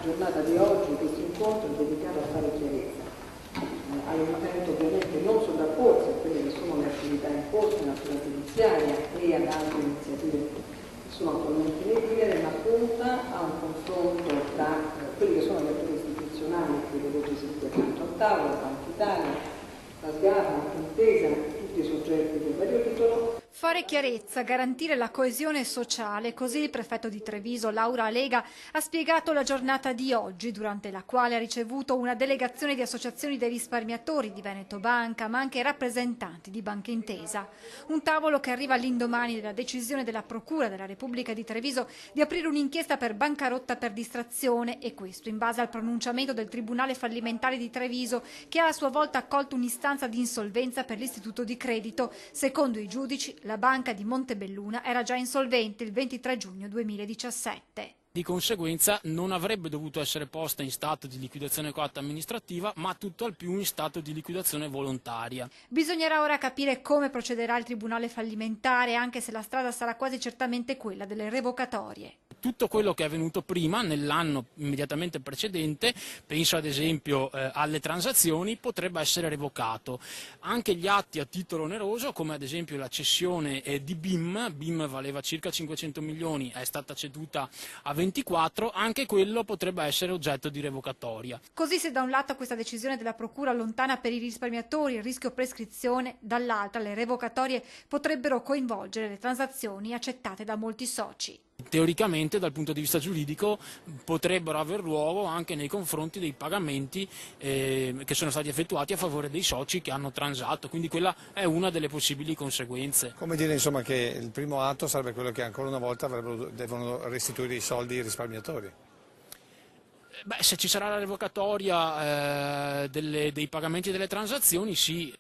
giornata di oggi, questo incontro è dedicato a fare chiarezza, all'intento ovviamente non sovrapporsi a quelle che sono le attività in corso nella natura giudiziaria e ad altre iniziative che sono attualmente in essere, ma punta a un confronto tra quelli che sono gli attori istituzionali che vedo seduti accanto al tavolo, Banca Italia, la SGAR, Intesa, tutti i soggetti del vario titolo. Fare chiarezza, garantire la coesione sociale, così il prefetto di Treviso, Laura Lega, ha spiegato la giornata di oggi, durante la quale ha ricevuto una delegazione di associazioni dei risparmiatori di Veneto Banca, ma anche rappresentanti di Banca Intesa. Un tavolo che arriva all'indomani della decisione della Procura della Repubblica di Treviso di aprire un'inchiesta per bancarotta per distrazione, e questo in base al pronunciamento del Tribunale fallimentare di Treviso, che ha a sua volta accolto un'istanza di insolvenza per l'istituto di credito. Secondo i giudici, la banca di Montebelluna era già insolvente il 23 giugno 2017. Di conseguenza non avrebbe dovuto essere posta in stato di liquidazione coatta amministrativa, ma tutto al più in stato di liquidazione volontaria. Bisognerà ora capire come procederà il Tribunale fallimentare, anche se la strada sarà quasi certamente quella delle revocatorie. Tutto quello che è avvenuto prima, nell'anno immediatamente precedente, penso ad esempio alle transazioni, potrebbe essere revocato. Anche gli atti a titolo oneroso, come ad esempio la cessione di BIM valeva circa 500 milioni, è stata ceduta a 24, anche quello potrebbe essere oggetto di revocatoria. Così, se da un lato questa decisione della Procura allontana per i risparmiatori il rischio prescrizione, dall'altra le revocatorie potrebbero coinvolgere le transazioni accettate da molti soci. Teoricamente, dal punto di vista giuridico, potrebbero aver luogo anche nei confronti dei pagamenti che sono stati effettuati a favore dei soci che hanno transato, quindi quella è una delle possibili conseguenze. Come dire, insomma, che il primo atto sarebbe quello che ancora una volta devono restituire i soldi ai risparmiatori? Se ci sarà la revocatoria dei pagamenti delle transazioni, sì.